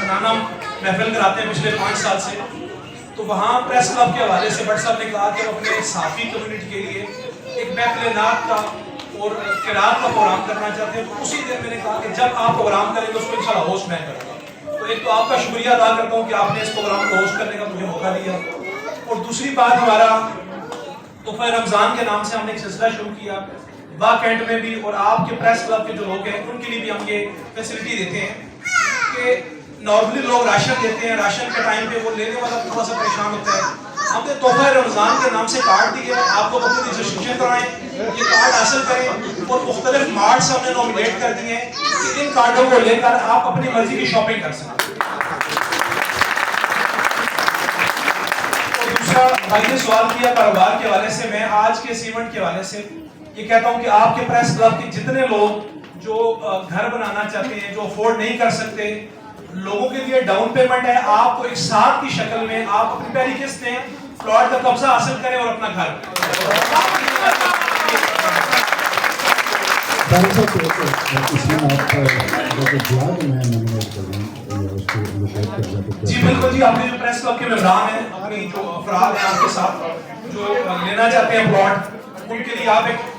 زنانہ محفل کراتے ہیں پچھلے 5 سال سے، تو وہاں پریس کلب کے حوالے سے بٹ صاحب نے کہا کہ وہ اپنے صحافی کمیونٹی کے لیے ایک محفل نعت کا اور قرات کا پروگرام کرنا چاہتے ہیں. تو اسی دن میں نے کہا کہ جب آپ پروگرام کریں تو اس کو انشاءاللہ ہوسٹ میں کروں گا. تو ایک تو آپ کا شکریہ ادا کرتا ہوں کہ آپ نے اس پروگرام کو ہوسٹ کرنے کا مجھے موقع دیا. اور دوسری بات، ہمارا تحفہ رمضان کے نام سے ہم نے ایک سلسلہ شروع کیا با کینٹ میں بھی، اور آپ کے پریس کلب کے جو لوگ ہیں ان کے لیے بھی ہم یہ فیسلٹی دیتے ہیں کہ نارملی لوگ راشن دیتے ہیں، راشن کے ٹائم پہ وہ لینے والا تھوڑا سا پریشان ہوتا ہے. ہم نے تحفہ رمضان کے نام سے کارڈ دیے ہیں، آپ لوگ اپنی رجسٹریشن کرائیں، یہ کارڈ حاصل کریں، اور مختلف مارٹس ہم نے نومینیٹ کر دیے ہیں کہ ان کارڈوں کو لے کر آپ اپنی مرضی کی شاپنگ کر سکیں. اور دوسرا بھائی نے سوال کیا کاروبار کے حوالے سے، میں آج کے اس ایونٹ کے حوالے سے یہ کہتا ہوں کہ آپ کے پریس کلب کے جتنے لوگ جو گھر بنانا چاہتے ہیں، جو افورڈ نہیں کر سکتے، لوگوں کے لیے ڈاؤن پیمنٹ ہے، آپ کو ایک ساتھ کی شکل میں آپ اپنی پہلی قسط دیں، پلاٹ کا قبضہ حاصل کریں اور اپنا گھر. جی بالکل جی، آپ نے جو پریس کلب کے ممبران ہیں، اپنی جو افراد ہیں آپ کے ساتھ جو لینا چاہتے ہیں پلاٹ، ان کے لیے آپ ایک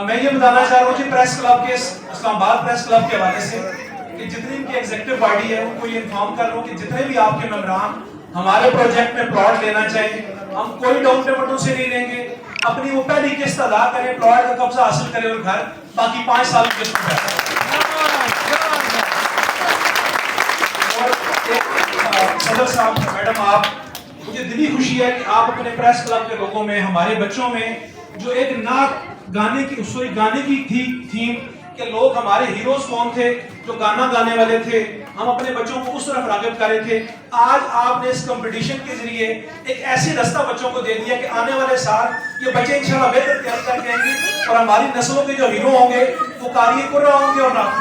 میں یہ بتانا چاہ رہا ہوں کہ پریس کلب کے اسلام آباد پریس کلب کے حوالے سے کہ جتنی ان کی ایگزیکٹو باڈی ہے ان کو یہ انفارم کر رہا ہوں کہ جتنے بھی آپ کے ممبران ہمارے پروجیکٹ میں پلاٹ لینا چاہیں، ہم کوئی ڈاؤن پیمنٹ ان سے نہیں لیں گے، اپنی وہ پہلی قسط ادا کریں، پلاٹ کا قبضہ حاصل کریں اور گھر، باقی 5 سال کی قسط ہے. اور صدر صاحب، میڈم، آپ، مجھے دلی خوشی ہے کہ آپ اپنے پریس کلب کے لوگوں میں، ہمارے بچوں میں جو ایک نعت گانے کی تھیم کہ لوگ ہمارے ہیروز کون تھے جو گانا گانے والے تھے، ہم اپنے بچوں کو اس طرف راغب کر رہے تھے. آج آپ نے اس کمپٹیشن کے ذریعے ایک ایسی رستہ بچوں کو دے دیا کہ آنے والے سال یہ بچے انشاءاللہ بہتر تیار کر کے آئیں گے اور ہماری نسلوں کے جو ہیرو ہوں گے وہ قاری قرہ ہوں گے اور نعت.